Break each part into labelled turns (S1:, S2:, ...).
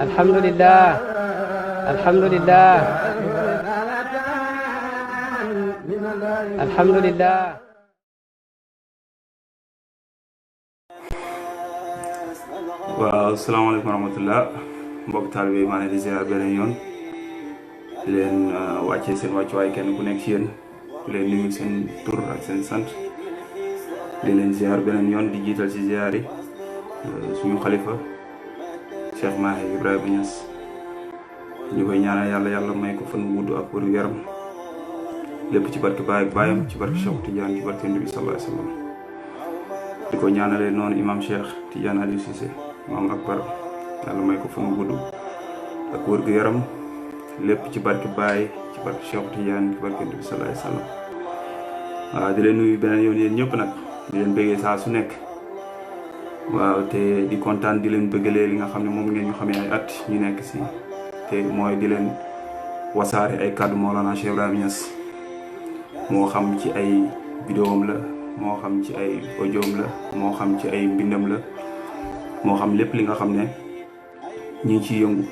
S1: alhamdulillah alhamdulillah alhamdulillah.
S2: waaw asalaamaaleykum wa rahmatullah mbokk taalibe maa ngi leen di ziar beneen yoon di leen wàccee seen wàccuwaay kenn ku nekk ci yéen di leen nuyu seen tur ak seen sant di leen ziar beneen yoon di jiital ci ziar yi suñu xalifa Cheikh Mahi Ibrahima Niass ñu koy ñaanal yàlla may ko fan wudd ak wér yaram lépp ci barke Baay ak baayam ci barke Cheikh Tidiane ci barke Nabi sallallahu alayhi wa sallam di ko ñaanalee noonu imam Cheikh Tidiane Aliou Cissé maam akbar yàlla may ko fan gudd ak wér gu yaram lépp ci barke Baay ci barke Cheikh Tidiane ci barke Nabi sallallahu alayhi wa sallam waaw di leen nuyu beneen yoon yéen ñëpp nag di leen bëggee saa su nekk waaw te di kontaan di leen bëggalee li nga xam ne moom ngeen ñu xamee ay at ñu nekk si te mooy di leen wasaare ay kàddu Mawlana Cheikh Ibrahima Niass moo xam ci ay vidéom la moo xam ci ay audioom la moo xam ci ay mbindam la moo xam lépp li nga xam ne ñu ngi ciy yëngu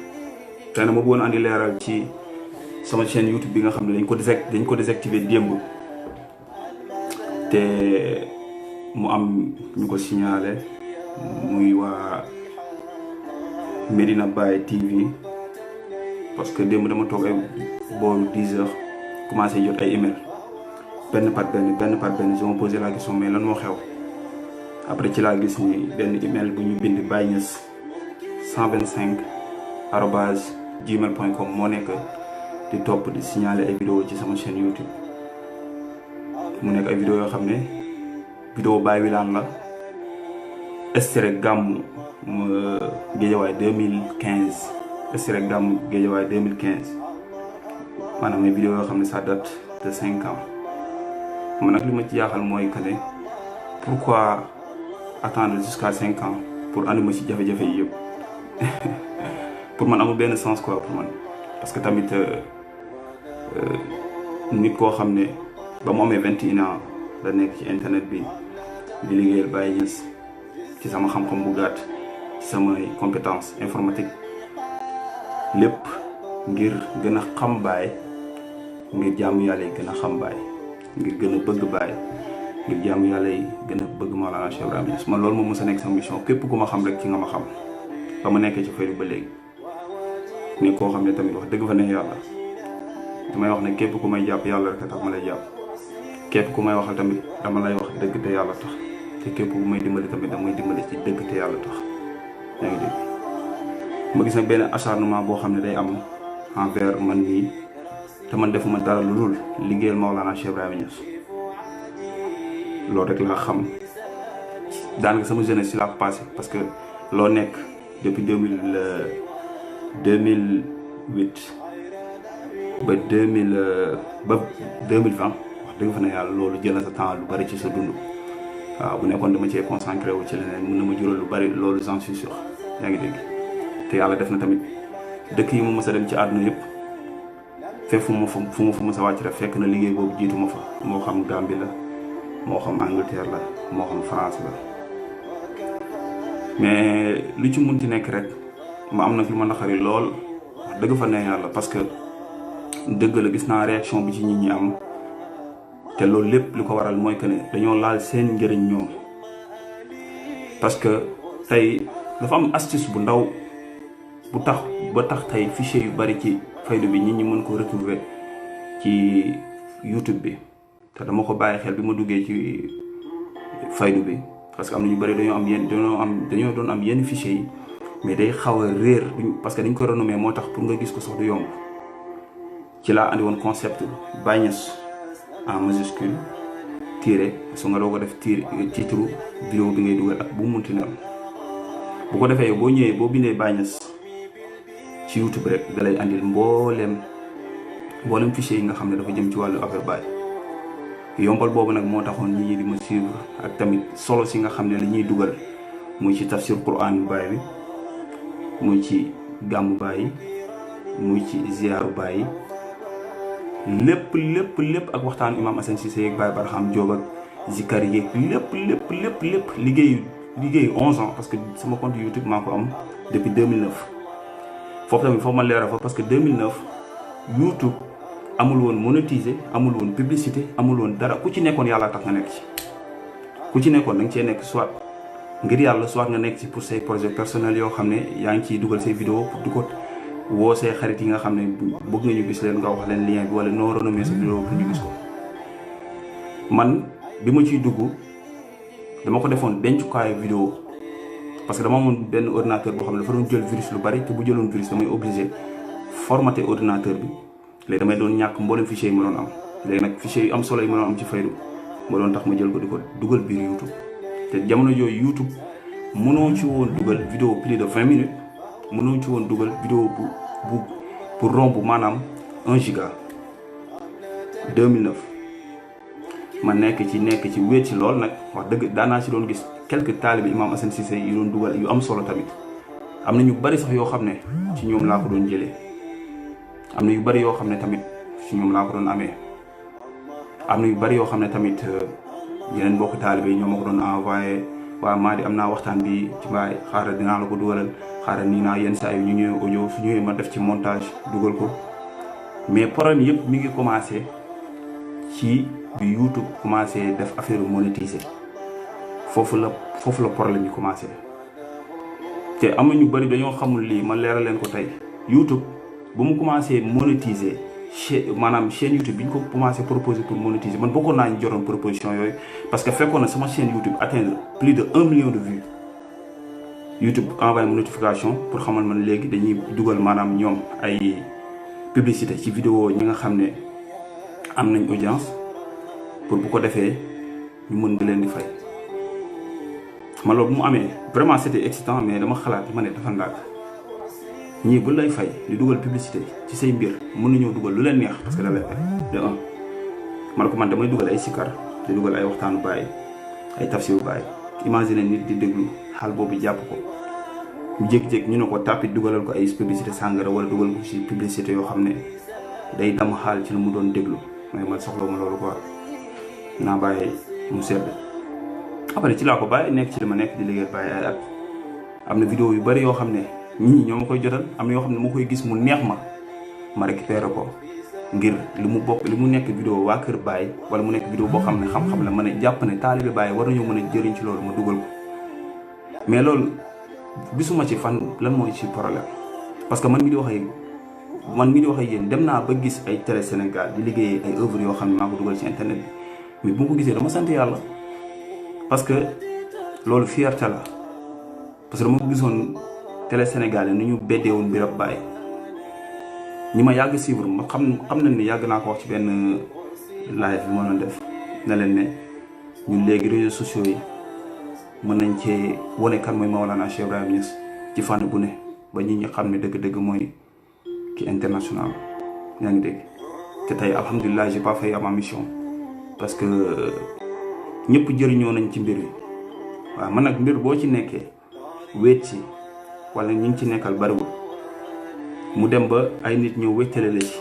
S2: tey nag ma bëggoon andi leeral ci sama chaîne YouTube bi nga xam ne dañ ko désactivé démb te mu am ñu ko signalé muy waa Medina Baye TV parce que démb dama toog ay booru 10 heures commencé jot ay email benn par benn je me posé la question mais lan moo xew après ci laa gis ni benn email bu ñu bind Baye Niass 125 arobase gmail.com moo nekk di topp di signaler ay vidéo ci sama chaîne YouTube mu nekk ay vidéo yoo xam ne vidéo Baye Wilane la extrait gàmmu Guédiawaye 2015 extrait gàmmu Guédiawaye 2015 maanaam ay vidéo yoo xam ne ça date de 5 ans man nag li ma ci jaaxal mooy que ne pourquoi attendre jusqu'à 5 ans pour andi ma ci jafe-jafe yi yëpp pour man amul benn sens quoi pour man parce que tamit nit koo xam ne ba mu amee 21 ans la nekk ci internet bi di liggéeyal Baye Niass ci sama xam-xam bu gàtt ci samay compétence informatique lépp ngir gën a xam Baye ngir jaamu yàlla yi gën a xam Baye ngir gën a bëgg Baye ngir jaamu yàlla yi gën a bëgg Mawlana Cheikh Ibrahima Niass man loolu moom mos a nekk sama mission képp ku ma xam rek ci nga ma xam ba ma nekkee ci faydu ba léegi ne koo xam ne tamit wax dëgg fa ne yàlla damay wax ne képp ku may jàpp yàlla rek a tax ma lay jàpp képp ku may waxal tamit dama lay wax dëgg te yàlla tax te képp ku may dimbali tamit damay dimbali ci dëgg te yàlla tax yaa ngi dégg ma gis nag benn acharnement boo xam ne day am envers man nii te man defuma dara lu dul liggéeyal Mawlana Cheikh Ibrahima Niass loolu rek laa xam daanaka sama jeunesse si laa ko passé parce que loo nekk depuis 2008 ba 2020 wax dëgg fa ne yàlla loolu jël na sa temps lu bari ci sa dund waaw bu nekkoon dama cee concentré wu ci leneen mën na ma jural lu bari loolu j'en suis sûr yaa ngi dégg te yàlla def na tamit dëkk yi mu mës a dem ci àdduna yëpp fekk fu ma fa mës a wàcc rek fekk na liggéey boobu jiitu ma fa moo xam Gambie la moo xam Angleterre la moo xam France la mais lu ci mun ci nekk rek ma am nag lu ma naqari lool wax dëgg fa ne yàlla parce que dëgg la gis naa réaction bi ci nit ñi am te loolu lépp li ko waral mooy que ne dañoo laal seen njëriñ ñoom parce que tey dafa am astuce bu ndaw bu tax ba tax tey fichier yu bari ci faydu bi nit ñi mën ko retrouver ci YouTube bi te dama ko bàyyi xel bi ma duggee ci faydu bi parce que am na ñu bari dañoo doon am yenn fichier yi mais day xaw a réer parce que dañ ko renommé moo tax pour nga gis ko sax du yomb ci laa andi woon concept Baye Niass en majuscule tiré su nga doo ko def titre vidéo bi ngay dugal ak bu munti ne bu ko defee boo ñëwee boo bindee Baye Niass ci YouTube rek da lay andil mboolem fichier yi nga xam ne dafa jëm ci wàllu affaire Baye yombal boobu nag moo taxoon nit ñi di ma suivre ak tamit solo si nga xam ne la ñuy dugal muy ci tafsir Quran Baye bi muy ci gàmmu Baye muy ci ziyaaru Baye lépp ak waxtaan imam Assane Cissé ak Baye Barham Diop ak zikar yeeg lépp liggéeyu liggéey 11 ans parce que sama compte YouTube maa ko am depuis 2009 foofu tamit foofu ma leeral fa parce que 2009 YouTube amul woon monétiser amul woon publicité amul woon dara ku ci nekkoon yàlla tax nga nekk ci ku ci nekkoon da nga cee nekk soit ngir yàlla soit nga nekk ci pour say projet personnel yoo xam ne yaa ngi ciy dugal say vidéo pour di ko woo say xarit yi nga xam ne bëgg nga ñu gis leen nga wax leen lien bi wala noo renommé sa vidéo pour ñu gis ko. man bi ma ciy dugg dama ko defoon dencukaayu vidéo parce que dama amoon benn ordinateur boo xam ne dafa doon jël virus lu bari te bu jëloon virus damay obligé formater ordinateur bi léegi damay doon ñàkk mboolem fichier yi ma doon am léegi nag fichier yu am solo yi ma doon am ci Faydu ma doon tax ma jël ko di ko dugal biir YouTube te jamono yooyu YouTube mënoo ci woon dugal vidéo plus de 20 minutes mënoo ci woon dugal vidéo bu pour romb maanaam 1 giga 2009 ma nekk ci wéet ci lool nag wax dëgg daanaa si doon gis quelques taalibe Imam Assane Cissé yu doon dugal yu am solo tamit am na ñu bari sax yoo xam ne ci ñoom laa ko doon jëlee am na yu bari yoo xam ne tamit ci ñoom laa ko doon amee am na yu bari yoo xam ne tamit yeneen mbokk taalibe yi ñoo ma ko doon envoyé waa maa di am naa waxtaan bi ci mbaay xaaral dinaa la ko dugalal xaaral nii naa yenn saa yu ñu ñëwee audio su ñëwee ma def ci montage dugal ko mais problème yëpp mi ngi commencé ci bi YouTube commencé def affaire monétiser foofu la problème yi commencé te am na ñu bari dañoo xamul lii ma leeral leen ko tey YouTube ba mu commencé monétiser maanaam chaîne YouTube bi ñu ko commencé proposer pour monétiser man bokkoon naa ñu joroon proposition yooyu parce que fekkoon na sama chaîne YouTube atteindre plus de 1 million de vues YouTube envoyé ma notification pour xamal man léegi dañuy dugal maanaam ñoom ay publicité ci vidéo ñi nga xam ne am nañ audience pour bu ko defee ñu mën di leen di fay ma loolu bu mu amee vraiment c'était excitant mais dama xalaat ma ne dafa ndàgg ñii bu lay fay di dugal publicité ci say mbir mën nañoo dugal lu leen neex parce que da lay fay de un man ko man damay dugal ay sikar di dugal ay waxtaanu Baay ay tafsiru Baay imagine nit di déglu xaal boobu jàpp ko ñu jékki-jékki ñu ne ko tàppit dugalal ko ay publicité sàngara wala dugal ko ci publicité yoo xam ne day dam xaal ci lu mu doon déglu mais man soxla ma loolu quoi naa bàyyi mu sedd après ci laa ko bàyyi nekk ci li ma nekk di liggéey bàyyi ay at am na vidéo yu bari yoo xam ne ñii ñoo ma koy jotal am na yoo xam ne ma koy gis mu neex ma récupéré ko ngir li mu bokk li mu nekk vidéo waa kër Baye wala mu nekk vidéo boo xam ne xam-xam la ma ne jàpp ne taalibe Baye war nañoo mën a jëriñ ci loolu ma dugal ko mais loolu gisuma ci fan lan mooy ci problème parce que man mi di wax ak yéen dem naa ba gis ay télé Sénégal di liggéey ay œuvres yoo xam ne maa ko dugal ci internet bi mais bu ma ko gisee dama sant yàlla parce que loolu fierté la parce que dama ko gisoon télé Sénégal ni ñu beddeewoon Mbirab Baye ñi ma yàgg suivre ma xam nañ ne yàgg naa ko wax ci benn live bi ma doon def ne leen ne ñun léegi réseaux sociaux yi mën nañ cee wane kan mooy Maolana Cheikh Ibrahima Niass ci fànn bu ne ba ñi ñi xam ne dëgg-dëgg mooy ki international yaa ngi dégg te tey alhamdulilah j'ai pas fait ma mission parce que ñëpp jëriñoo nañ ci mbir yi waaw man nag mbir boo ci nekkee wéet ci wala ñi ngi ci nekkal bariwul mu dem ba ay nit ñëw wéttale la ci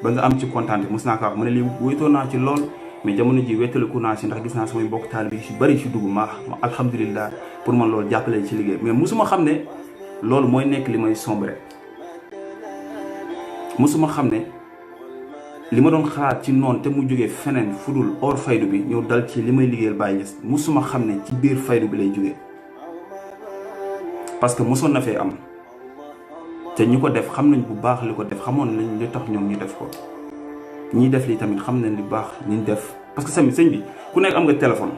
S2: ba nga am ci kontaan mos naa ko wax mu ne lii wéetoo naa ci lool mais jamono ji wéttaliku naa ci ndax gis naa samay mbokk taalibe yi ci bari ci dugg ma alhamdulilah pour man loolu jàppale ci liggéey mais mosuma xam ne loolu mooy nekk li may sombre mosuma xam ne li ma doon xalaat ci noonu te mu jógee feneen fudul hors Faydu bi ñëw dal ci li may liggéeyal Baye Niass mosuma xam ne ci biir Faydu bi lay jógee parce que mosoon na fee am te ñu ko def xam nañ bu baax li ko def xamoon nañ li tax ñoom ñu def ko ñiy def lii tamit xam nañ li baax liñ def parce que tamit sëñ bi ku nekk am nga téléphone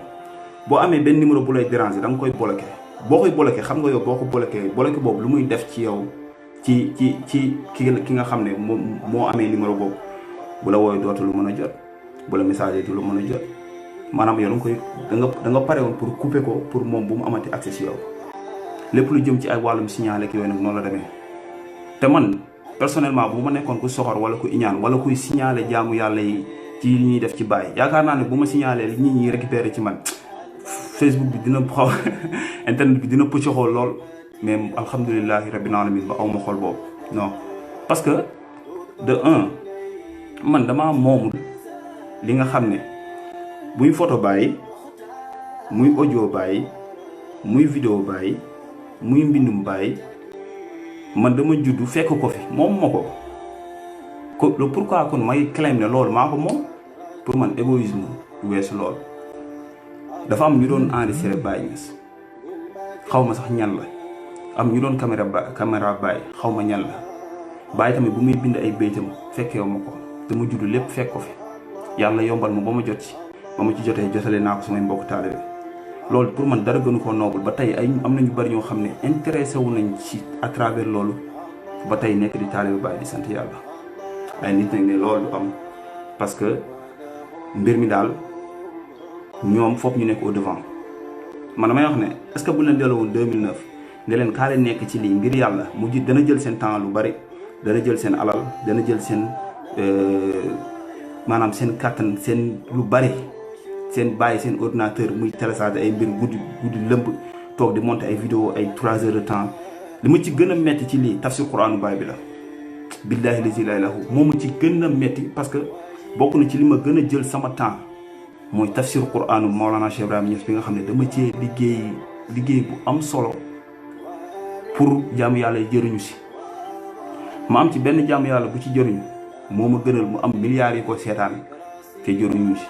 S2: boo amee benn numéro bu lay déranger da nga koy bloqué boo koy bloqué xam nga yow boo ko bloqué boobu lu muy def ci yow ci ki nga xam ne moo amee numéro boobu bu la wooy dootu lu mën a jot bu la message du lu mën a jot maanaam yow da nga pare woon pour couper ko pour moom bu mu amati accès ci yow lépp lu jëm ci ay wàllum signalé ak yooyu nag noonu la demee te man personnellement bu ma nekkoon ku soxor wala ku iñaan wala kuy signalé jaamu yàlla yi ci li ñuy def ci Baye yaakaar naa ne bu ma signalé li nit ñi récupéré ci man Facebook bi dina xaw internet bi dina pëccoxoo lool mais alhamdulilahi rabbil alamin ba aw ma xol boobu non parce que de un man damaa moomul li nga xam ne muy photo Baye muy audio Baye muy vidéo Baye muy mbindum Baye man dama juddu fekk ko fi moom ma ko pourquoi kon may claim ne loolu maa ko moom pour man égoïsme weesu loolu. dafa am ñu doon enregistré Baye Niass xaw ma sax ñan la am ñu doon caméra Baye xaw ma ñan la Baye tamit bu muy bind ay béytam fekkeewu ma ko te mu juddu lépp fekk ko fi yàlla yombal ma ba ma jot ci ba ma ci jotale naa ko samay mbokk taalibe loolu pour man dara gënu ko noble ba tey ay am na ñu bari ñoo xam ne intéressé wu nañ ci à travers loolu ba tey nekk di taalibe Baye di sant yàlla. ay nit nag ne loolu du am parce que mbir mi daal ñoom foog ñu nekk au devant man damay wax ne est-ce que bu leen delloo woon 2009 ne leen kaa leen nekk ci lii ngir yàlla mujj dana jël seen temps lu bari dana jël seen alal dana jël seen maanaam seen kàttan seen lu bari seen bàyyi seen ordinateur muy télécharger ay mbir guddi lëmb toog di monter ay vidéo ay 3 heures de temps li ma ci gën a metti ci lii tafsir Qur'anu Baye bi la billaahi lazi laa ilaaha moo ma ci gën a metti parce que bokk na ci li ma gën a jël sama temps mooy tafsir Qur'anu Mawlana Cheikh Ibrahima Niass bi nga xam ne dama cee liggéey bu am solo pour jaamu yàlla yi jëriñu si ma am ci benn jaamu yàlla bu ci jëriñu moo ma gënal mu am milliards yi ko seetaan te jëriñu si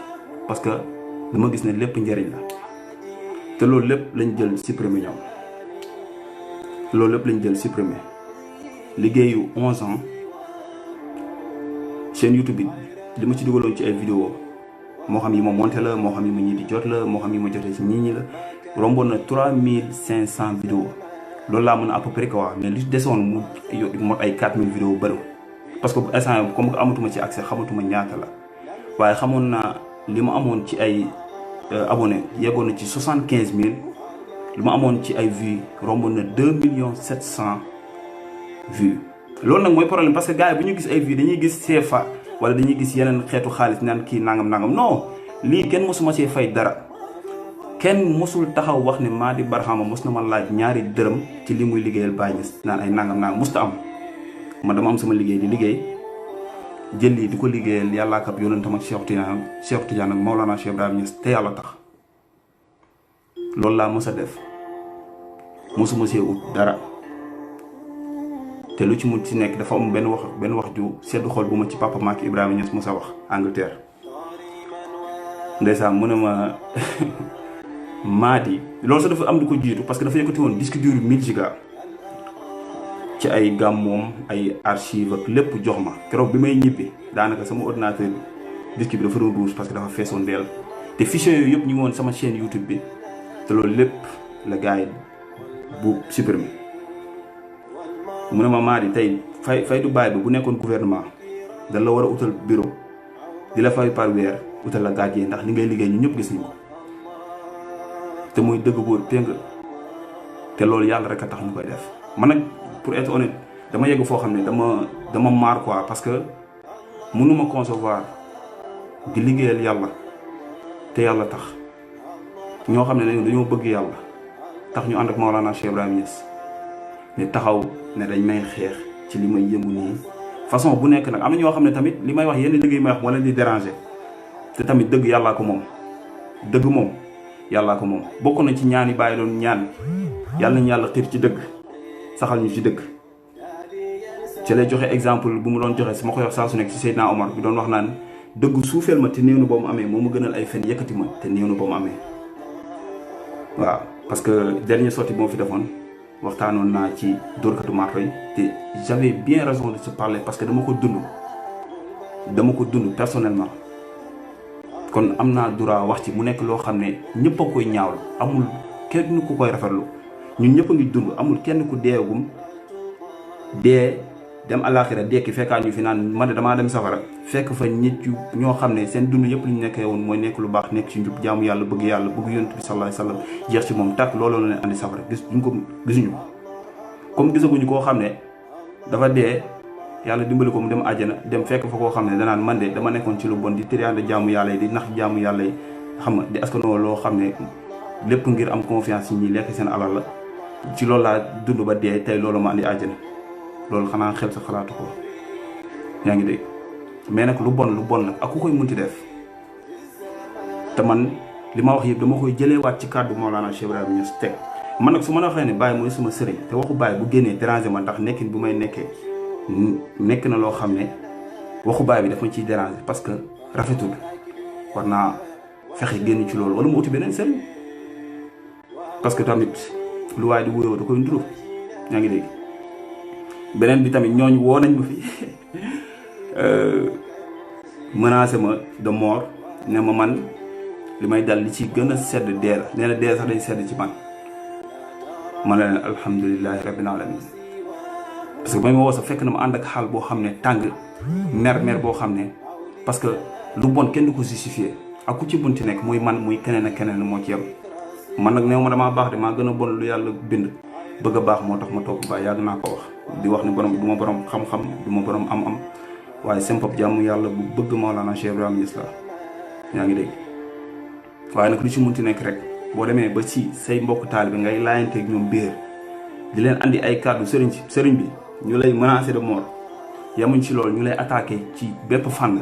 S2: parce que dama gis ne lépp njëriñ la te loolu lépp lañ jël supprimer ñoom loolu lépp lañ jël supprimer liggéeyu 11 ans chaîne YouTube bi li ma ci dugaloon ci ay vidéo moo xam yi ma monté la moo xam yi ma ñi di jot la moo xam yi ma jotee ci ñi la romboon na 3500 vidéos loolu laa mën a à peu près quoi mais li desoon mu mot ay 4000 vidéos bëriw parce que instant comme amatuma ci accès xamatuma ñaata la waaye xamoon naa li ma amoon ci ay abonné yeggoon na ci 75000 li ma amoon ci ay vues romboon na 2,7 millions vues loolu nag mooy problème parce que gars yi bu ñu gis ay vues dañuy gis CFA wala dañuy gis yeneen xeetu xaalis naan kii nangam non lii kenn mosuma see fay dara kenn mosul taxaw wax ne Mady Barhama mos na ma laaj ñaari dërëm ci li muy liggéeyal Baye Niass naan ay nangam musta am man dama am sama liggéey di liggéey jël lii di ko liggéeyal yàlla ak ab yonentam ak Cheikh Tidiane ak Mawlana Cheikh Ibrahima Niass te yàlla tax loolu laa mos a def mosuma see ut dara te lu ci mun ci nekk dafa am benn wax ju seddu xol bu ma ci papa Macky Ibrahima Niass mos a wax Angleterre ndeysaan mu ne ma Mady loolu sax dafa am du ko jiitu parce que dafa yëkkati woon disque dur 1000 giga ci ay gàmmoom ay archive ak lépp jox ma keroog bi may ñibbi daanaka sama ordinateur bi disque bi dafa doon rouge parce que dafa feesoon dell te fichiers yooyu yëpp ñu ngi woon sama chaîne YouTube bi te loolu lépp la gars yi bu supprimer mu ne ma Mady tey fay du Baye bi bu nekkoon gouvernement dañ la war a utal bureau di la fay par weer utal la gardien ndax li ngay liggéey ñu ñëpp gis nañ ko te muy dëgg góor péng te loolu yàlla rek a tax ñu koy def man nag pour être honnête dama yegg foo xam ne dama maar quoi parce que mënuma concevoir di liggéeyal yàlla te yàlla tax ñoo xam ne dañoo bëgg yàlla tax ñu ànd ak Mawlana Cheikh Ibrahima Niass ne taxaw ne dañ may xeex ci li may yëngu nii façon bu nekk nag am na ñoo xam ne tamit li may wax yenn liggéey may wax moo leen di déranger te tamit dëgg yàllaa ko moom dëgg moom yàllaa ko moom bokk na ci ñaan yi bàyyi doon ñaan yàlla nañu yàlla xiir ci dëgg saxal ñu ci dëgg ci lay joxe exemple bu mu doon joxe sama koy wax saa su nekk ci Seydina Omar bi doon wax naan dëgg suufeel ma te néew na ba mu amee moo ma gënal ay fen yëkkati ma te néew na ba mu amee waaw parce que dernière sortie bi moo fi defoon waxtaanoon naa ci dóorkatu marto yi te j'avais bien raison de se parler parce que dama ko dund personnellement kon am naa droit wax ci mu nekk loo xam ne ñëpp a koy ñaawlu amul kenn ku koy rafetlu ñun ñëpp a ngi dund amul kenn ku deegum dee dem àllaaxira dekki fekkaa ñu fi naan man de damaa dem safara fekk fa nit yu ñoo xam ne seen dund yëpp li ñu nekkee woon mooy nekk lu baax nekk ci njub jaamu yàlla bëgg yonent bi sallallahu alayhi wasallam jeex ci moom tàkk looloo la leen andi safara gisuñu ko comme gisaguñu koo xam ne dafa dee yàlla dimbali ko mu dem àjjana dem fekk fa koo xam ne danaan man de dama nekkoon ci lu bon di tëriande jaamu yàlla yi di nax jaamu yàlla yi xam nga di askanoo loo xam ne lépp ngir am confiance yi ñi lekk seen alal la ci loolu laa dund ba dee tey loolu ma andi àjjana loolu xanaa xel sa xalaatu ko yaa ngi dégg mais nag lu bon nag ak ku koy munti def te man li ma wax yëpp dama koy jëleewaat ci kàddu Mawlana Cheikh Ibrahima Niass teg man nag su ma la waxee ne Baye mooy suma sëriñ te waxu Baye bu génnee déranger ma ndax nekkin bu may nekkee nekk na loo xam ne waxu Baye bi daf ma ciy déranger parce que rafetul war naa fexe génn ci loolu wala mu uti beneen sëriñ parce que tamit lu waaye di wuyoo da koy nduru yaa ngi dégg. beneen bi tamit ñooñu woo nañ ma fi menacé ma de mort ne ma man li may dal li ci gën a sedd dee la nee na dee sax day sedd ci man ma ne leen alhamdulilahi rabbil alamin parce que ba ma woo sax fekk na ma ànd ak xaal boo xam ne tàng mer boo xam ne parce que lu bon kenn du ko justifié ak ku ci bunti nekk muy man muy keneen ak keneen moo ci yem man nag néew ma damaa baax de maa gën a bon lu yàlla bind bëgg a baax moo tax ma topp Baye yàgg naa ko wax di wax ne borom du ma borom xam-xam du ma borom am-am waaye seen pop jàmm yàlla bu bëgg Maolana Cheikh Ibrahima Niass la yaa ngi dégg. waaye nag lu ci munti nekk rek boo demee ba ci say mbokk taalibe ngay laayanteeg ñoom biir di leen andi ay kàddu sëriñ bi ñu lay menacer de mort yamuñ ci loolu ñu lay attaqué ci bépp fànn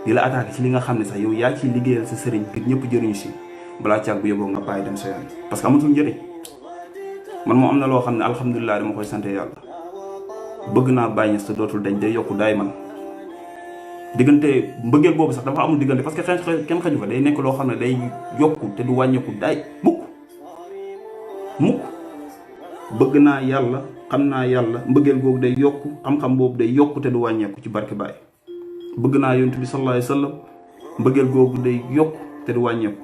S2: di la attaqué ci li nga xam ne sax yow yaa ciy liggéeyal sa sëriñ ngir ñëpp jëriñu si balaa caag bu yóbboo nga bàyyi dem sa yoon parce que amatul njëriñ. man moom am na loo xam ne alhamdulilah dama koy sant yàlla bëgg naa Baye Niass te dootul dañ day yokku daay man diggante mbëggeel boobu sax dafa amul diggante parce que kenn xaju fa day nekk loo xam ne day yokku te du wàññeeku daay mukk bëgg naa yàlla xam naa yàlla mbëggeel boobu day yokku xam-xam boobu day yokku te du wàññeeku ci barke Baye bëgg naa yonent bi sallallahu alayhi wa sallam mbëggeel boobu day yokku te du wàññeeku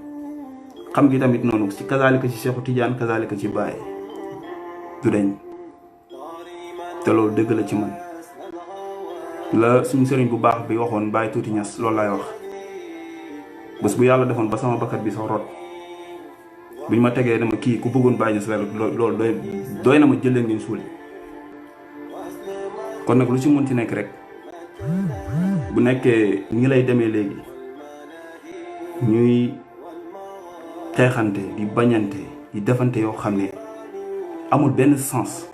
S2: xam gi tamit noonu ci kazaalika ci Seexu Tijaan kazaalika ci Baye du deñ te loolu dëgg la ci man la suñu sëriñ bu baax bi waxoon Baye Tuuti Ñas loolu laay wax bés bu yàlla defoon ba sama bakkat bi sax rot buñ ma tegee dama kii ku bëggoon Baye Ñas la loolu doy na ma jël leen ngeen suuli kon nag lu ci munti nekk rek bu nekkee ñi lay demee léegi ñuy xeexante di bañante di defante yoo xam ne amul benn sens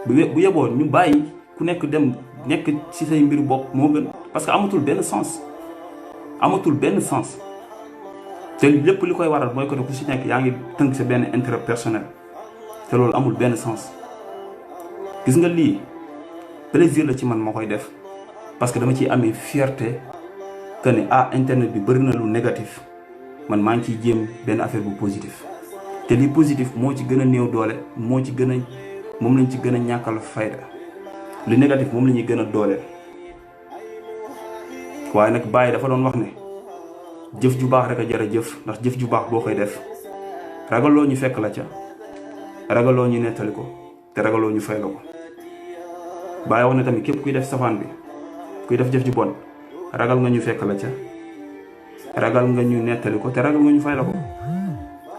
S2: bu yeboon ñu bàyyi ku nekk dem nekk ci say mbiru bopp moo gën parce que amatul benn sens te lépp li koy waral mooy côté ku ci nekk yaa ngi tënk sa benn intérêt personnel te loolu amul benn sens. gis nga lii plaisir la ci man moo koy def parce que dama ciy amee fierté que ne internet bi bëri na lu négatif man maa ngi ciy jéem benn affaire bu positif te lii positif moo ci gën a néew doole moom lañ ci gën a ñàkkal fayda lu négatif moom la ñuy gën a dooleel. waaye nag Baye dafa doon wax ne jëf ju baax rek a jar a jëf ndax jëf ju baax boo koy def ragaloo ñu fekk la ca ragaloo ñu nettali ko te ragaloo ñu fay la ko. Baye wax ne tamit képp kuy def safaan bi kuy def jëf ju bon ragal nga ñu fekk la ca ragal nga ñu nettali ko te ragal nga ñu fay la ko.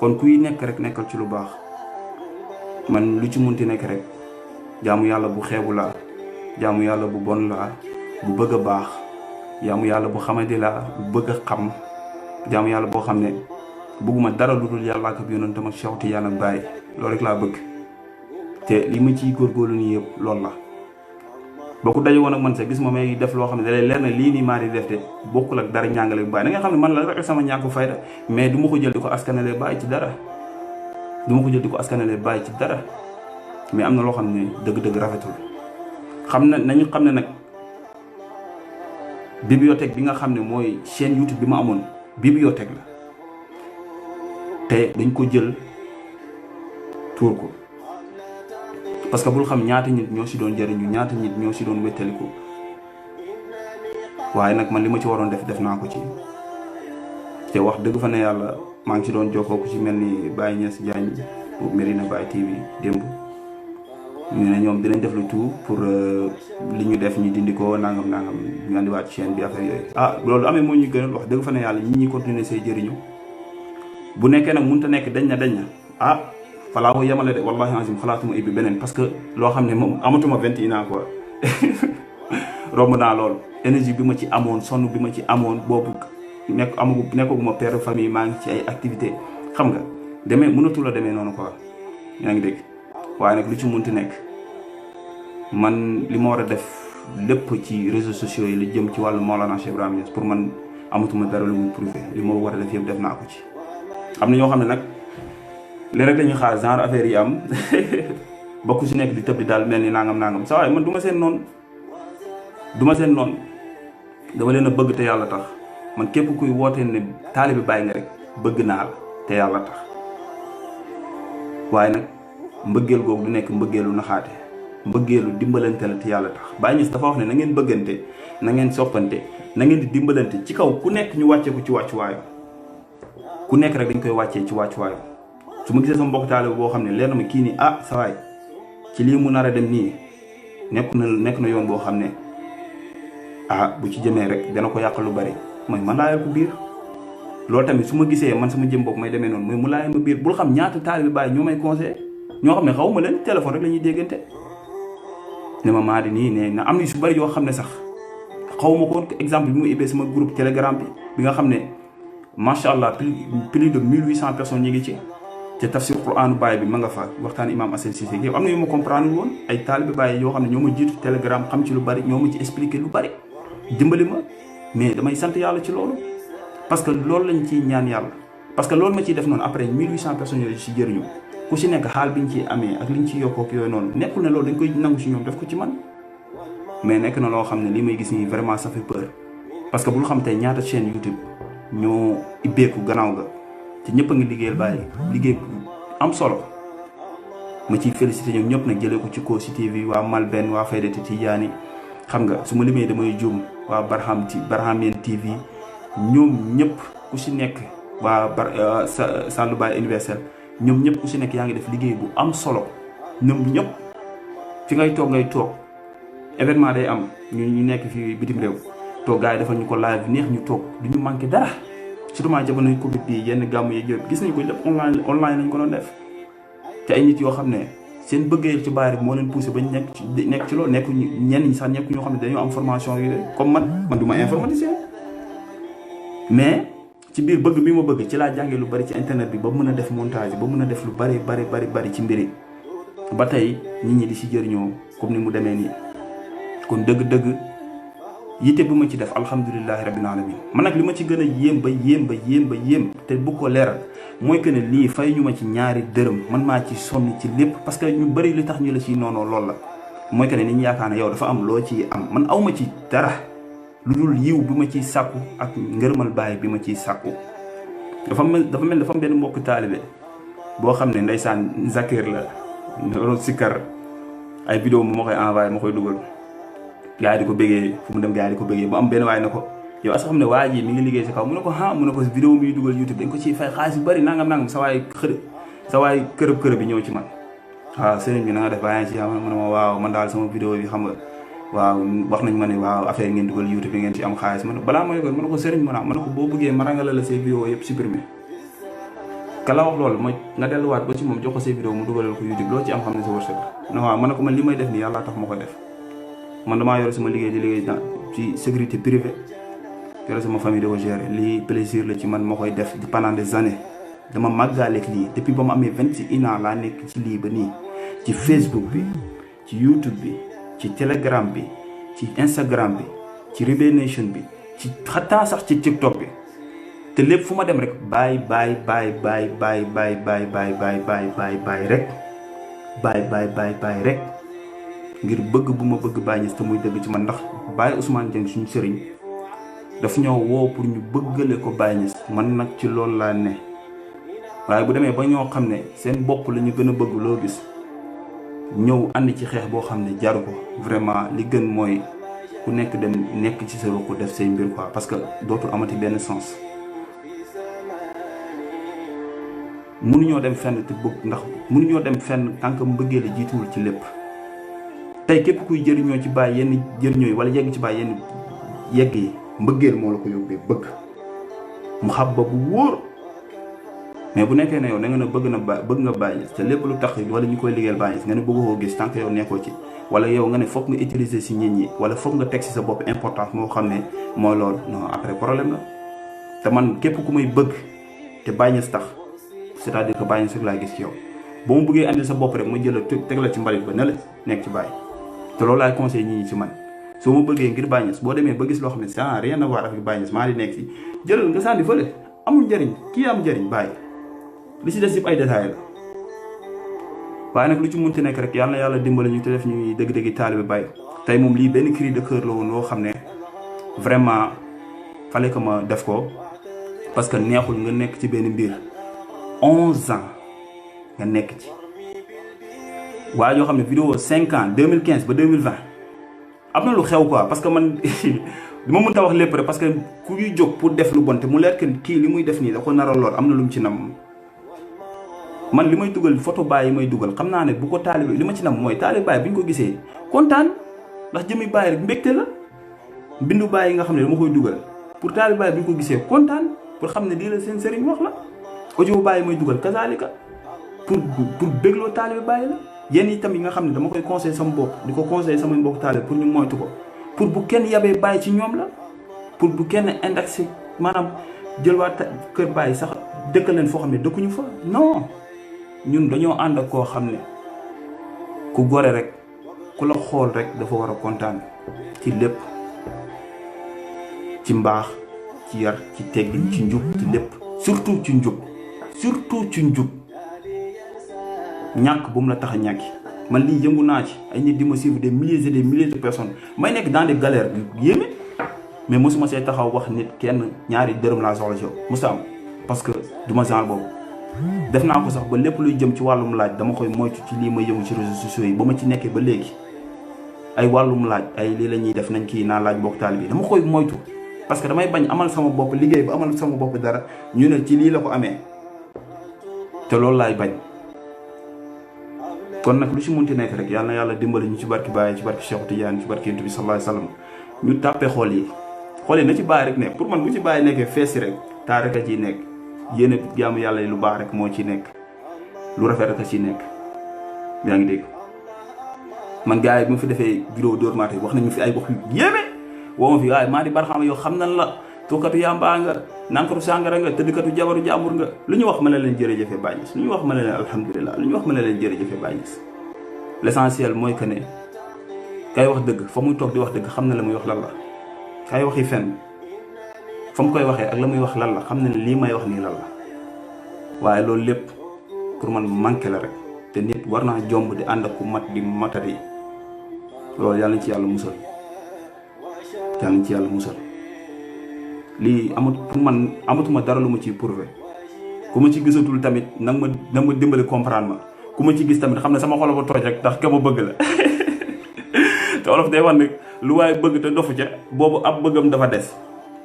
S2: kon kuy nekk rek nekkal ci lu baax man lu ci munti nekk rek jaamu yàlla bu xeebu laa jaamu yàlla bu bon laa bu bëgg a baax jaamu yàlla bu xamadi laa bu bëgg a xam jaamu yàlla boo xam ne bëgguma dara lu dul yàlla ak yonentam ak Cheikh Tidiane ak Baye loolu rek laa bëgg te li ma ciy góorgóorlu nii yëpp loolu la. boo ko daje woon ak man sax gis ma may def loo xam ne da lay leer na lii nii maa di def de bokkul ak dara ñàngale bu Baye da nga xam ne man la rek sama ñàkk fayda mais du ma ko jël di ko askanale Baye ci dara mais am na loo xam ne dëgg-dëgg rafetul. nañu xam ne nag bibliothèque bi nga xam ne mooy chaîne YouTube bi ma amoon bibliothèque la te dañ ko jël tuur ko parce que bul xam ñaata nit ñoo si doon jëriñu ñaata nit ñoo si doon wéttaliku waaye nag man li ma ci waroon def naa ko ci te wax dëgg fa ne yàlla maa ngi ci doon jokkoo ku ci mel ni Baye Niass Diagne bu Medina Baye TV démb ñu ne ñoom dinañ def lu tout pour li ñu def ñu dindi ko nangam ñu andiwaat ci chaîne bi affaire yooyu loolu amee moo ñu gënal wax dëgg fa ne yàlla ñi continuer say jëriñu bu nekkee nag mënut a nekk dañ na falaa ko yemale de wallahi azim xalaatuma ibbi beneen parce que loo xam ne moom amatuma 21 ans quoi romb naa loolu énergie bi ma ci amoon sonn bi ma ci amoon boobu nekkaguma père de famille maa ngi ci ay activité xam nga mënatul a demee noonu quoi yaa ngi dégg waaye nag lu ci munti nekk man li ma war a def lépp ci réseaux sociaux yi la jëm ci wàllu Maolana Cheikh Ibrahima Niass pour man amatuma dara lu mu prouvé li ma war a def yëpp def naa ko ci. am na ñoo xam ne nag li rek lañuy xaar genre affaire yi am ba ku si nekk di tëb di daal mel ni nangam sa waaye man du ma seen noonu dama leen a bëgg te yàlla tax man képp kuy wootee ne taalibe Baay nga rek bëgg naa la te yàlla tax waaye nag mbëggeel googu du nekk mbëggeelu naxaate mbëggeelu dimbalante la te yàlla tax Baay Ñas dafa wax ne na ngeen bëggante na ngeen soppante na ngeen di dimbalante ci kaw ku nekk ñu wàccee ko ci wàccuwaayu ku nekk rek dañ koy wàccee ci wàccuwaayu su ma gisee sama mbokk taalibe boo xam ne leer na ma kii nii sa waay ci lii mu nar a dem nii nekk na yoon boo xam ne bu ci jëmee rek dana ko yàq lu bari mooy man laayal ko biir loolu tamit su ma gisee man sama jëm bopp may demee noonu mooy mu laayal ma biir bul xam ñaata taalibe Baay ñoo may conseillé ñoo xam ne xaw ma leen téléphone rek la ñuy déggante ne ma maa di nii ne na am na su bari yoo xam ne sax xaw ma ko exemple bi mu ubbee sama groupe Telegram bi nga xam ne macha allah plus de 1800 personnes ñi ngi ci te tafsir Qur'aanu Baay bi ma nga fa waxtaan imam Assane Cissé yow am na yu ma comprendre woon ay taalibe Baay yoo xam ne ñoo ma jiitu Telegram xam ci lu bari ñoo ma ci expliqué lu bari dimbali ma mais damay sant yàlla ci loolu parce que loolu lañ ciy ñaan yàlla parce que loolu ma ciy def noonu après 1800 personnes yooyu si jëriñu ku si nekk xaal biñ ci amee ak liñ ci yokkook yooyu noonu nekkul ne loolu dañ koy nangu si ñoom def ko ci man mais nekk na loo xam ne li may gis nii vraiment ça fait peur parce que bul xam tey ñaata chaîne YouTube ñoo ibbeeku gannaaw ga te ñëpp a ngi liggéeyal Baay liggéey am solo ma ciy félicité ñoom ñëpp nag jëlee ko ci Kossy TV waa Malben waa Faydati Tidiane xam nga su ma limee damay juum waa Barhamienne TV ñoom ñëpp ku si nekk waa Sallou Baye universel ñoom ñëpp ku si nekk yaa ngi def liggéey bu am solo ñoom ñëpp fi ngay toog événement day am ñu nekk fi bitim réew toog gars yi defal ñu ko live neex ñu toog du ñu manqué dara surtout maa jamono Covid bi yenn gàmm yi yëpp gis nañ ko lépp online lañ ko doon def te ay nit yoo xam ne seen bëggee ci Baay moo leen poussé ba ñu nekk ci loolu nekku ñenn ñi sax nekk ñoo xam ne dañoo am formation yooyu comme man du ma informaticien mais ci biir bëgg bi ma bëgg ci laa jàngee lu bari ci internet bi ba mën a def montage ba mën a def lu bari ci mbiri ba tey nit ñi di si jëriñoo comme ni mu demee nii kon dëgg-dëgg yitte bu ma ci def alhamdulilahi rabbil alamin man nag li ma ci gën a yéem te bu ko leeral mooy que ne lii fay ñu ma ci ñaari dërëm man maa ci sonn ci lépp parce que ñu bëri li tax ñu la ciy noonoo loolu la mooy que ne ni ñu yaakaar ne yow dafa am loo ci am man awma ci dara lu dul yiw bi ma ciy sàkku ak ngërëmal Baay bi ma ciy sàkku dafa mel dafa am benn mbokk taalibe boo xam ne ndeysaan Zakir la doon sikkar ay vidéo mu ma koy envoyé ma koy dugal gaa yi di ko bëggee fu mu dem gaa yi di ko bëggee bu am benn waay na ko yow as xam ne waa ji mi ngi liggéey si kaw mu ne ko mu ne ko vidéo mi dugal YouTube dañ ko ciy fay xaalis yu bëri nangam sa waay kërëb bi ñëw ci man waaw sëriñ bi na nga def bàyyi ci mu ne ma waaw man daal sama vidéo bi xam nga waaw wax nañ ma ne waaw affaire ngeen dugal YouTube bi ngeen ci am xaalis ma ne balaa ma yëgoon ma ne ko sëriñ ma ne ko boo bëggee ma rangala la say vidéo yëpp supprimer ka la wax loolu mooy nga delluwaat ba ci moom jox ko say vidéo mu dugalal ko YouTube loo ci am xam ne sa wërsëg waaw ma ne ko man li may def nii yàlla tax ma koy def man damaa yore sama liggéey di liggéey ci sécurité privée yore sama famille di ko gérer lii plaisir la ci man ma koy def pendant des années dama màggaaleeg lii depuis ba ma amee 21 ans laa nekk ci lii ba nii ci Facebook bi ci YouTube bi ci Telegram bi ci Instagram bi ci Rebel Nation bi ci xataa sax ci TikTok bi te lépp fu ma dem rek baay rek ngir bëgg bu ma bëgg Baay Ñas te muy dëgg ci man ndax Baay Ousmane Dieng suñu sëriñ daf ñoo woo pour ñu bëggale ko Baay Ñas man nag ci loolu laa ne waaye bu demee ba ñoo xam ne seen bopp la ñu gën a bëgg loo gis ñëw ànd ci xeex boo xam ne jaru ko vraiment li gën mooy ku nekk dem nekk ci sa ruq def say mbir quoi parce que dootul amati benn sens mënuñoo dem fenn te bëgg ndax mënuñoo dem fenn tant que mbëggee la jiituwul ci lépp tey képp kuy jëriñoo ci Baay yenn jëriñoo yi wala yegg ci Baay yenn yegg yi mbëggeel moo la ko yóbbee bëgg mu xam ba bu wóor mais bu nekkee ne yow da nga ne bëgg nga Baay Ñas te lépp lu tax wala ñu koy liggéeyal Baay Ñas nga ne bëggoo gis tant que yow nekkoo ci wala yow nga ne foog nga utiliser si nit ñi wala foog nga teg si sa bopp importance moo xam ne mooy loolu non après problème la te man képp ku may bëgg te Baay Ñas tax c'est-à-dire que Baay Ñas rek laa gis ci yow ba mu bëggee andi sa bopp rek ma jël teg la ci mbalit ba ne la nekk ci Baay te loolu laay conseil ñi ci man soo ma bëggee ngir Baay Ñas boo demee ba gis loo xam ne ça n'a rien à voir avec Baay Ñas maa di nekk si jëlal nga sànni fële amul njëriñ kii am njëriñ Baay li si des yëpp ay détails la waaye nag lu ci munti nekk rek yàlla na yàlla dimbali ñu te def ñuy dëgg-dëgg taalibe Baye. tey moom lii benn cri de cœur la woon loo xam ne vraiment fallait que ma def ko parce que neexul nga nekk ci benn mbir 11 ans nga nekk ci waaye yoo xam ne vidéo 5 ans 2015 ba 2020 am na lu xew quoi parce que man dama mën ta wax lépp rek parce que ku ñuy jóg pour def lu bon te mu leer que kii li muy def nii da ko nar a lor am na lu mu ci nam. man li may dugal photo Baye yi may dugal xam naa ne bu ko taalibe li ma ci nam mooy taalibe Baye bu ñu ko gisee kontaan ndax jëmi Baye rek mbégte la bindu Baye yi nga xam ne dama koy dugal pour taalibe Baye bu ñu ko gisee kontaan pour xam ne lii la seen sëriñ wax la audio Baye may dugal kazaalika pour bégloo taalibe Baye la yenn itam yi nga xam ne dama koy conseil sama bopp di ko conseil sama mbokk taalibe pour ñu moytu ko pour bu kenn yabee Baye ci ñoom la pour bu kenn indexé maanaam jël waa kër Baye sax dëkkal leen foo xam ne dëkkuñu fa non ñun dañoo ànd ak koo xam ne ku gore rek ku la xool rek dafa war a kontaan ci lépp ci mbaax ci yar ci teggin ci njub ci lépp surtout ci njub ñàkk bu mu la tax a ñàkki man lii yëngu naa ci ay nit di ma suivre des milliers et des milliers de personnes may nekk dans des galères yu yéeme mais mosuma see taxaw wax nit kenn ñaari dërëm laa soxla ci yow mosu am parce que du ma genre boobu def naa ko sax ba lépp luy jëm ci wàllum laaj dama koy moytu ci lii may yëngu ci réseaux sociaux yi ba ma ci nekkee ba léegi ay wàllum laaj ay lii la ñuy def nañ kii naa laaj mbokk taalibe bi dama koy moytu parce que damay bañ amal sama bopp liggéey ba amal sama bopp dara ñu ne ci lii la ko amee te loolu laay bañ. kon nag lu ci munti nekk rek yàlla na yàlla dimbali ñu ci barki Baye ci barki Cheikh Tidiane ci barki Yonent bi sallallahu alayhi wasallam ñu tàppee xool yi na ci Baye rek nekk pour man bu ci Baye nekkee feesi rek taa rek a ciy nekk yéen jaamu yàlla yi lu baax rek moo ci nekk lu rafet rek a ciy nekk yaa ngi dégg man gars yi bu ma fi defee vidéo Dóor Maate wax nañu fi ay wax yu yéeme woo ma fi waaye maa di barxaama yoo xam nan la tuukatu yàmbaa nga nankatu sàngara nga tëddkatu jabaru jàmbur nga lu ñu wax ma ne leen jërëjëfe Baye Niass lu ñu wax ma ne leen alhamdulilah lu ñu wax ma ne leen jërëjëfe Baye Niass l'essentiel mooy que ne kay wax dëgg fa muy toog di wax dëgg xam na la muy wax lan la kay waxi fenn fa mu koy waxee ak la muy wax lan la xam na ne lii may wax nii lan la waaye loolu lépp pour man manqué la rek te nit war naa jomb di ànd ak ku mat di matari loolu yàlla na ci yàlla musal yàlla na ci yàlla musal lii pour man amatuma dara lu ma ciy prouvé ku ma ci gisatul tamit nag ma dimbali comprendre ma ku ma ci gis tamit xam ne sama xol ba tooj rek ndax ka ma bëgg la te olof day wax ne lu waaye bëgg te dofu ca boobu ab bëggam dafa des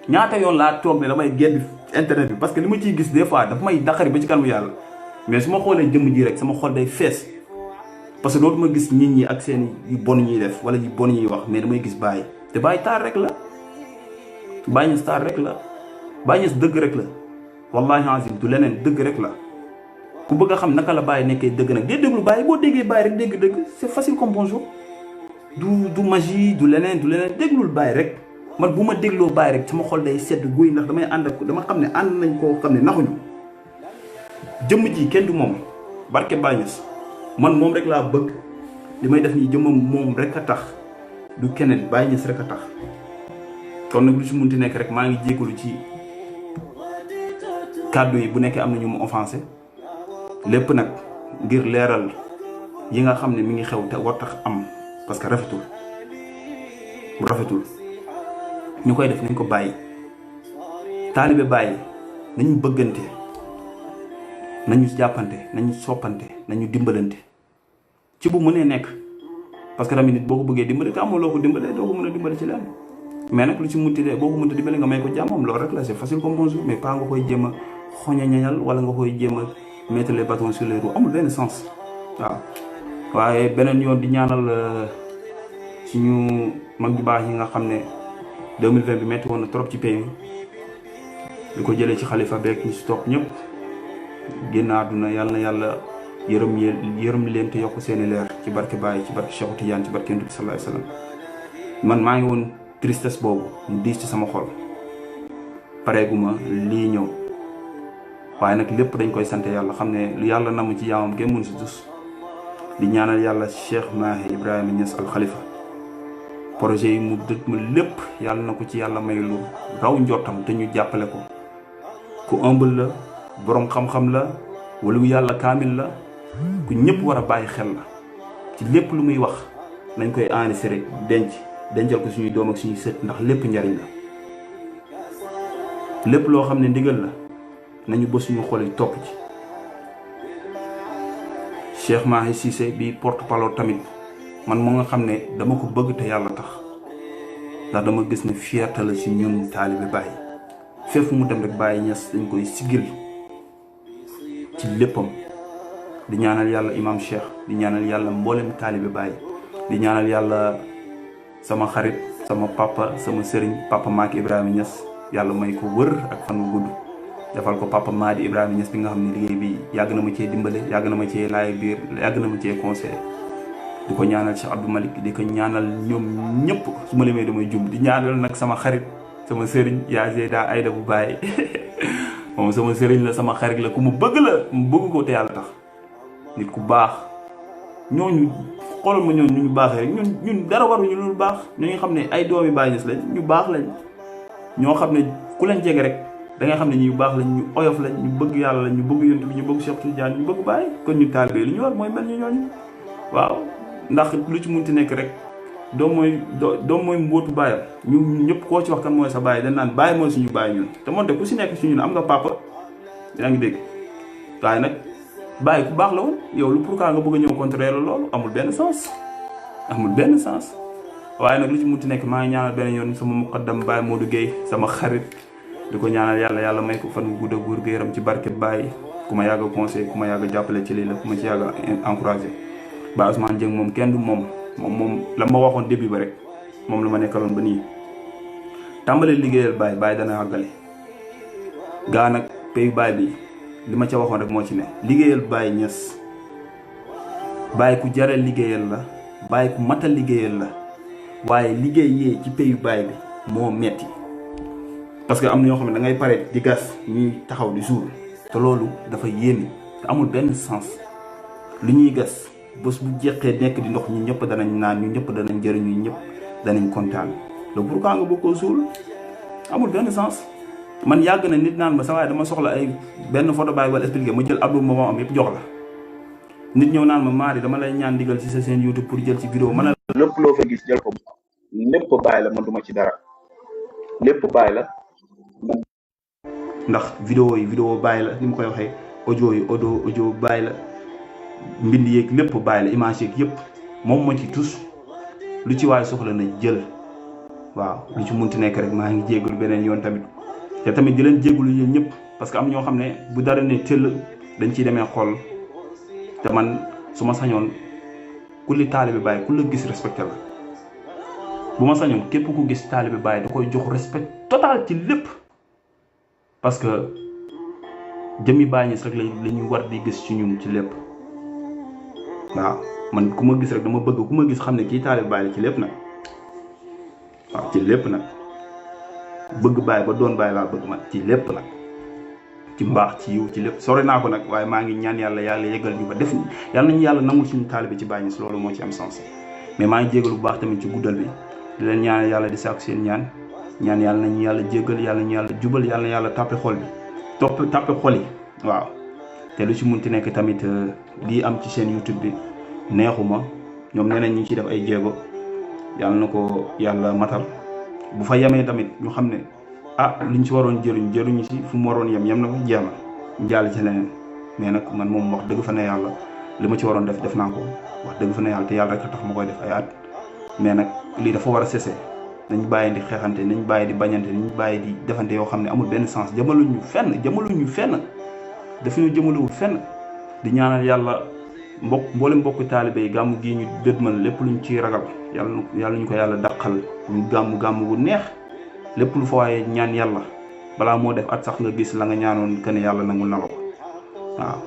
S2: ñaata yoon laa toog ne damay génn internet bi parce que li ma ciy gis des fois dafa may naqari ba ci kanamu yàlla mais su ma xoolee jëmm ji rek sama xol day fees parce que dootuma gis nit ñi ak seen yu bon ñuy def wala yu bon ñuy wax mais damay gis Baye te Baye taar rek la Baye Niass taar rek la Baye Niass dëgg rek la wallahi azim du leneen dëgg rek la ku bëgg a xam naka la Baye nekkee dëgg nag dee déglu Baye boo déggee Baye rek dégg dëgg c'est facile comme bonjour du magie du leneen déglul Baye rek man bu ma dégloo Baye rek sama xol day sedd guy ndax damay ànd ak dama xam ne ànd nañ koo xam ne naxuñu jëmm ji kenn du moom barke Baye Niass man moom rek laa bëgg li may def nii jëmmam moom rek a tax du keneen Baye Niass rek a tax kon nag lu ci munti nekk rek maa ngi jégalu ci kàddu yi bu nekkee am na ñu mu offensé lépp nag ngir leeral yi nga xam ne mi ngi xew te war tax am parce que rafetul ñu koy def nañ ko bàyyi taalibe bàyyi nañu bëggante nañu jàppante nañu soppante nañu dimbalante ci bu mënee nekk parce que tamit nit boo ko bëggee dimbale te amoo loo ko dimbalee doo ko mën a dimbale ci leen mais nag lu ci munti de boo ko mënta dimbale nga may ko jàmmam loolu rek la c'est facile comme bonjour mais pas nga koy jéem a xoñañañal wala nga koy jéem a mettre les bâtons sur les roues amul benn sens waaw waaye beneen yoon di ñaanal suñu mag ju baax yi nga xam ne 2020 bi metti woon na trop ci pays bi li ko jëlee ci xalifa beeg ñu si topp ñëpp génn àdduna yàlla na yàlla yërëm leen te yokk seeni leer ci barke Baye ci barke Cheikh Tidiane ci barke Yonent bi sallallahu alayhi wasallam man maa ngi woon tristesse boobu mu diis ci sama xol pareeguma lii ñëw waaye nag lépp dañ koy sant yàlla xam ne lu yàlla namu ci yaamam kenn mënu si dus di ñaanal yàlla Cheikh Mahi Ibrahima Niass al Khalifa projet yi mu dët ma lépp yàlla na ko ci yàlla may lu raw njottam te ñu jàppale ko ku humble la boroom xam-xam la wala yàlla kaamil la ku ñëpp war a bàyyi xel la ci lépp lu muy wax nañ koy enregistré dencal ko suñuy doom ak suñuy sët ndax lépp njariñ la lépp loo xam ne ndigal la nañu ba suñu xol yi topp ci. Cheikh Mahi Cissé bi porte-parole tamit man moo nga xam ne dama ko bëgg te yàlla tax ndax dama gis ne fierté la ci ñun taalibe Baye fépp mu dem rek Baye Niass dañ koy sigil ci léppam di ñaanal yàlla imam Cheikh di ñaanal yàlla mboolem taalibe Baye di ñaanal yàlla sama xarit sama papa sama sëriñ papa Maaki Ibrahima Niass yàlla may ko wër ak fan wu gudd defal ko papa Madi Ibrahima Niass bi nga xam ne liggéey bi yàgg na ma cee dimbale yàgg na ma cee laay biir yàgg na ma cee conseil di ko ñaanal Cheikh Abdou Malick di ko ñaanal ñoom ñëpp su ma limee damay jum di ñaanal nag sama xarit sama sëriñ yaa Zeyda Aïda bu Baye moom sama sëriñ la sama xarit la ku mu bëgg la mu bëgg ko te yàlla tax nit ku baax ñooñu xoolal ma ñooñu ñu baaxee rek ñun dara waruñu lu baax ñoo xam ne ay doomi Baye Niass lañ ñu baax lañ ñoo xam ne ku leen jege rek da nga xam ne ñu baax lañ ñu oyof lañ ñu bëgg yàlla lañ ñu bëgg yonent bi ñu bëgg Cheikh Tidiane ñu bëgg Baye kon ñu taalibe li ñu war mooy mel ñu ñooñu waaw ndax lu ci munti nekk rek doom mooy mbóotu baayam ñu ñëpp koo ci wax kan mooy sa baay dañ naan Baye mooy suñu baay ñun te moonte ku si nekk si ñun am nga papa yaa ngi dégg waaye nag Baye ku baax la woon yow lu pourquoi nga bëgg a ñëw contraire la loolu amul benn sens waaye nag lu ci munti nekk maa ngi ñaanal benn yoon sama muqaddam Baye Modou Guèye sama xarit di ko ñaanal yàlla may ko fan bu gudd ak wér gu yaram ci barke Baye ku ma yàgg a conseil ku ma yàgg a jàppale ci lii la ku ma ci yàgg a encouragé Baye Ousmane Dieng moom kenn du moom la ma waxoon début ba rek moom la ma nekkaloon ba nii tàmbali liggéeyal Baye dana àggale gaa nag payu Baye bi li ma ca waxoon rek moo ci ne liggéeyal Baye Niass Baye ku jaral liggéeyal la Baye ku matal liggéeyal la waaye liggéey ci payu Baye bi moo metti parce que am na ñoo xam ne da ngay pare di gas ñuy taxaw di suul te loolu dafa yéeme te amul benn sens lu ñuy gas bés bu jeexee nekk di ndox ñu ñëpp danañ naan ñu ñëpp danañ jëriñ ñu ñëpp danañ kontaan loolu pourquoi nga bëgg koo suul amul benn sens. man yàgg na nit naan ma sa waaye dama soxla ay benn photo Baye wala expliqué ma jël album ma am yëpp jox la nit ñëw naan ma Madi dama lay ñaan digal ci sa seen YouTube pour jël ci vidéo ma ne lépp loo fa gis jël ko lépp Baye la man duma ci dara lépp Baye la ndax vidéo Baye la ni mu koy waxee audio Baye la mbind yeeg lépp Baye la image yeeg yëpp moom moo ci tus lu ci waaye soxla na jël waaw lu ci munti nekk rek maa ngi jégalu beneen yoon tamit te tamit di leen jégalu yéen ñëpp parce que am ñoo xam ne bu dara ne tëll dañ ciy demee xool te man su ma sañoon ku li taalibe Baye ku la gis respecté la bu ma sañoon képp ku gis taalibe Baye da koy jox respect total ci lépp parce que jëmmi Baye Niass rek la ñu war di gis ci ñun ci lépp waaw man ku ma gis rek dama bëgg ku ma gis xam ne kii taalibe Baye la ci lépp nag waaw ci lépp nag bëgg Baye ba doon Baye laa bëgg man ci lépp nag ci mbaax ci yiw ci lépp sori naa ko nag waaye maa ngi ñaan yàlla yëgal ñu ba def yàlla nañu yàlla nangul suñu taalibe ci Baye Niass loolu moo ci am sens mais maa ngi jégalu bu baax tamit ci guddal bi di leen ñaan yàlla di sàkku seen ñaan yàlla nañu yàlla jégal yàlla nañu yàlla jubal yàlla na yàlla tàppe xol bi tàppe xol yi waaw te lu ci munti nekk tamit lii am ci seen YouTube bi neexuma ñoom nee nañ ñu ci def ay jéego yàlla na ko yàlla matal bu fa yemee tamit ñu xam ne liñ ci waroon jëruñu si fu mu waroon yem na ko jeex na ñu jàll ci leneen mais nag man moom wax dëgg fa ne yàlla li ma ci waroon def naa ko wax dëgg fa ne yàlla te yàlla rek a tax ma koy def ay at mais nag lii dafa war a cessé nañ bàyyi di xeexante nañ bàyyi di bañante nañ bàyyi di defante yoo xam ne amul benn sens jëmaluñu fenn daf ñu jëmalewul fenn di ñaanal yàlla mboolem mbokku taalibe yi gàmmu gii ñu dëdmal lépp luñ ciy ragal yàlla ñu ko yàlla dàqal ñu gàmmu bu neex lépp lu fa waaye ñaan yàlla balaa moo def at sax nga gis la nga ñaanoon que ne yàlla nangul na la ko waaw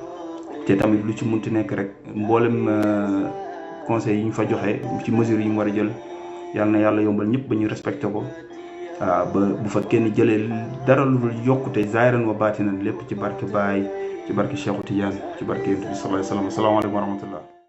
S2: te tamit lu ci munti nekk rek mboolem conseil yi ñu fa joxe ci mesures yi ñu war a jël yàlla na yàlla yombal ñëpp ba ñu respecté ko waaw ba bu fa kenn jëlee dara lu dul yokkute zaahiran wa baatinan lépp ci barke Baye ci barke Cheikh Tidiane ci barke Yonent bi sallallahu alayhi wa sallam asalaamaaleykum wa rahmatullah